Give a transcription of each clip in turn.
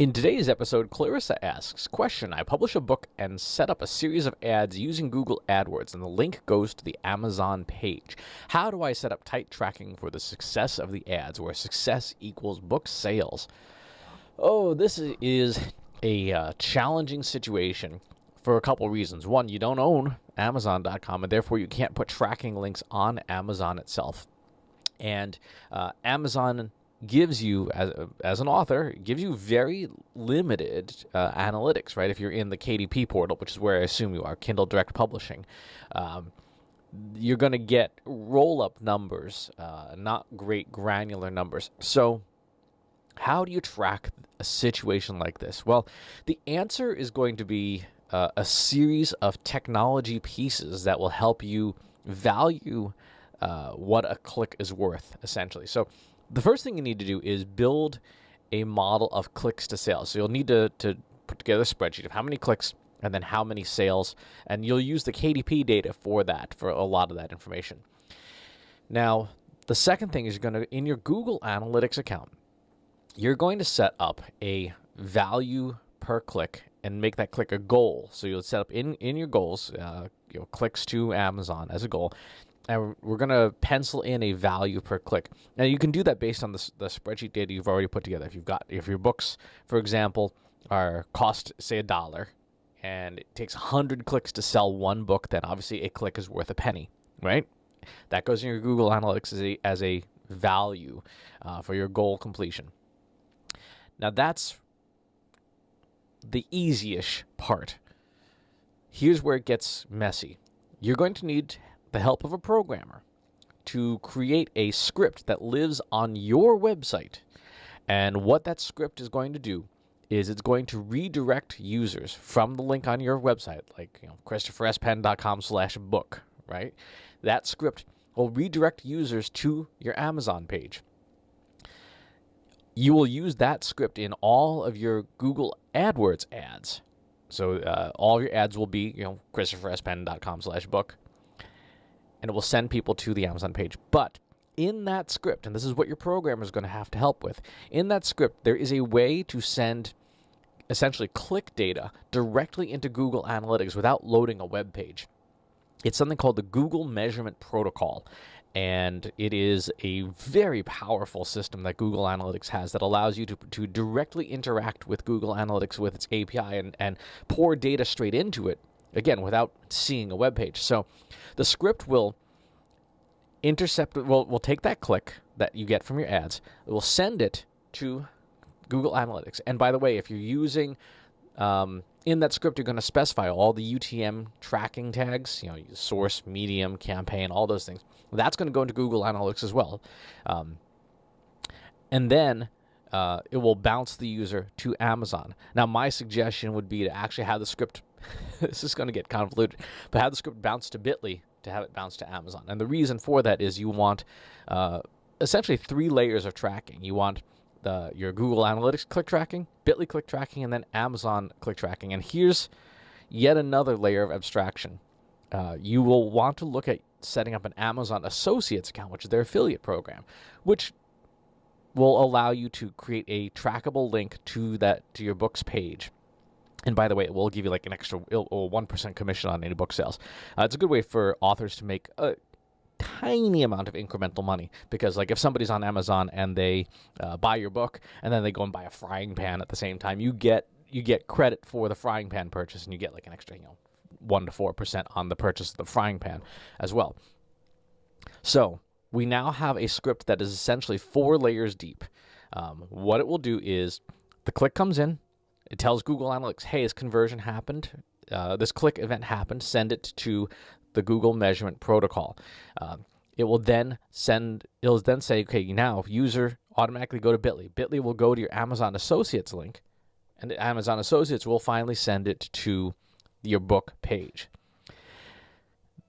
In today's episode, Clarissa asks, question, I publish a book and set up a series of ads using Google AdWords, and the link goes to the Amazon page. How do I set up tight tracking for the success of the ads, where success equals book sales? Oh, this is a challenging situation for a couple reasons. One, you don't own Amazon.com, and therefore you can't put tracking links on Amazon itself. And Amazon gives you, as an author, gives you very limited analytics, right? If you're in the KDP portal, which is where I assume you are, Kindle Direct Publishing, you're going to get roll-up numbers, not great granular numbers. So how do you track a situation like this? Well, the answer is going to be a series of technology pieces that will help you value what a click is worth, essentially. So the first thing you need to do is build a model of clicks to sales. So you'll need to put together a spreadsheet of how many clicks and then how many sales, and you'll use the KDP data for that, for a lot of that information. Now, the second thing is in your Google Analytics account, you're going to set up a value per click and make that click a goal. So you'll set up in your goals, clicks to Amazon as a goal. And we're going to pencil in a value per click. Now, you can do that based on the spreadsheet data you've already put together. If your books, for example, cost, say, $1, and it takes 100 clicks to sell one book, then obviously a click is worth a penny, right? That goes in your Google Analytics as a value for your goal completion. Now, that's the easy-ish part. Here's where it gets messy. You're going to need the help of a programmer to create a script that lives on your website. And what that script is going to do is it's going to redirect users from the link on your website, like ChristopherSpenn.com/book, right? That script will redirect users to your Amazon page. You will use that script in all of your Google AdWords ads. So all of your ads will be, ChristopherSpenn.com/book. And it will send people to the Amazon page. But in that script, and this is what your programmer is going to have to help with, in that script, there is a way to send essentially click data directly into Google Analytics without loading a web page. It's something called the Google Measurement Protocol. And it is a very powerful system that Google Analytics has that allows you to directly interact with Google Analytics with its API and pour data straight into it, again, without seeing a web page. So the script will will take that click that you get from your ads, it will send it to Google Analytics. And by the way, if you're using, in that script, you're going to specify all the UTM tracking tags, source, medium, campaign, all those things. That's going to go into Google Analytics as well. And then it will bounce the user to Amazon. Now, my suggestion would be to actually have the script, this is going to get convoluted, but have the script bounce to Bitly to have it bounce to Amazon. And the reason for that is you want essentially 3 layers of tracking. You want your Google Analytics click tracking, Bitly click tracking, and then Amazon click tracking. And here's yet another layer of abstraction. You will want to look at setting up an Amazon Associates account, which is their affiliate program, which will allow you to create a trackable link to your book's page. And by the way, it will give you like an extra 1% commission on any book sales. It's a good way for authors to make a tiny amount of incremental money, because like if somebody's on Amazon and they buy your book and then they go and buy a frying pan at the same time, you get credit for the frying pan purchase, and you get like an extra 1 to 4% on the purchase of the frying pan as well. So we now have a script that is essentially 4 layers deep. What it will do is the click comes in, it tells Google Analytics, hey, this conversion happened, this click event happened, send it to the Google Measurement Protocol. It will then say, okay, now user automatically go to Bitly. Bitly will go to your Amazon Associates link, and Amazon Associates will finally send it to your book page.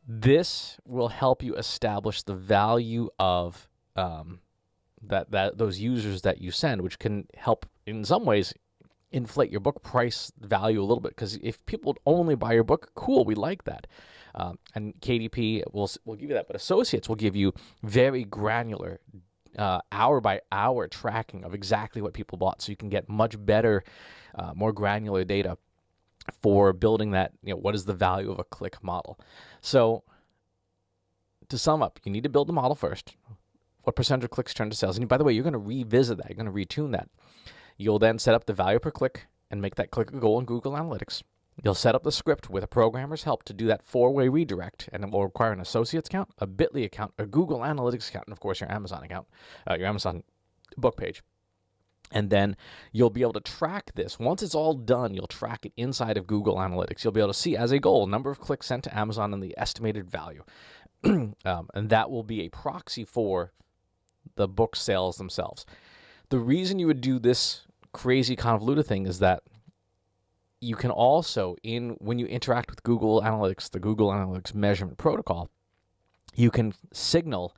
This will help you establish the value of those users that you send, which can help in some ways inflate your book price value a little bit, because if people only buy your book, cool, we like that. And KDP will give you that, but Associates will give you very granular hour by hour tracking of exactly what people bought, so you can get much better, more granular data for building that, what is the value of a click model. So to sum up, you need to build the model first. What percentage of clicks turn to sales? And by the way, you're going to revisit that. You're going to retune that. You'll then set up the value per click and make that click a goal in Google Analytics. You'll set up the script with a programmer's help to do that 4-way redirect, and it will require an associates account, a Bitly account, a Google Analytics account, and of course your Amazon account, your Amazon book page. And then you'll be able to track this. Once it's all done, you'll track it inside of Google Analytics. You'll be able to see as a goal number of clicks sent to Amazon and the estimated value. And that will be a proxy for the book sales themselves. The reason you would do this crazy convoluted thing is that you can also, when you interact with Google Analytics, the Google Analytics measurement protocol, you can signal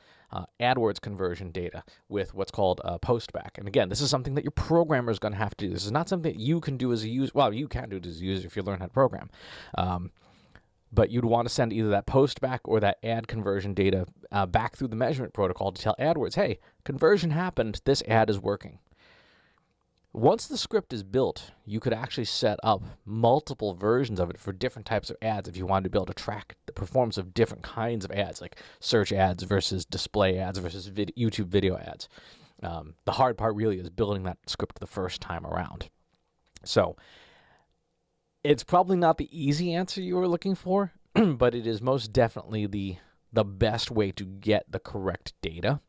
AdWords conversion data with what's called postback. And again, this is something that your programmer is going to have to do. This is not something that you can do as a user. Well, you can do it as a user if you learn how to program. But you'd want to send either that postback or that ad conversion data back through the measurement protocol to tell AdWords, hey, conversion happened, this ad is working. Once the script is built, you could actually set up multiple versions of it for different types of ads if you wanted to be able to track the performance of different kinds of ads, like search ads versus display ads versus YouTube video ads. The hard part really is building that script the first time around. So it's probably not the easy answer you were looking for, but it is most definitely the best way to get the correct data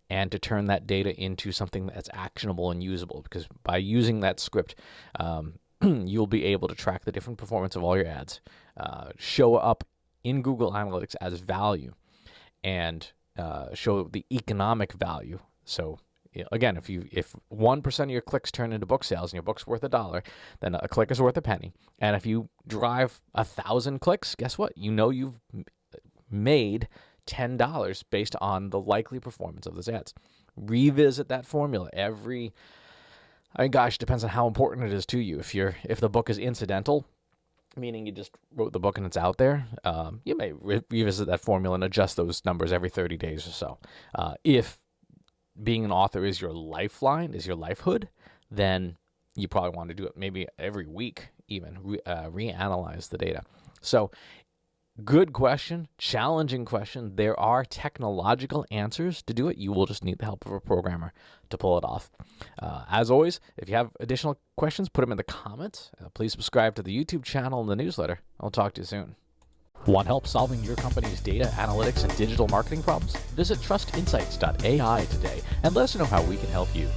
and to turn that data into something that's actionable and usable. Because by using that script, you'll be able to track the different performance of all your ads, show up in Google Analytics as value, and show the economic value. So again, if 1% of your clicks turn into book sales and your book's worth $1, then a click is worth a penny. And if you drive 1,000 clicks, guess what? You've made $10 based on the likely performance of those ads. Revisit that formula depends on how important it is to you. If the book is incidental, meaning you just wrote the book and it's out there, you may revisit that formula and adjust those numbers every 30 days or so. If being an author is your lifeline, is your lifehood, then you probably want to do it maybe every week, even reanalyze the data. So good question, challenging question. There are technological answers to do it. You will just need the help of a programmer to pull it off. As always, if you have additional questions, put them in the comments. Please subscribe to the YouTube channel and the newsletter. I'll talk to you soon. Want help solving your company's data analytics and digital marketing problems? Visit trustinsights.ai today and let us know how we can help you.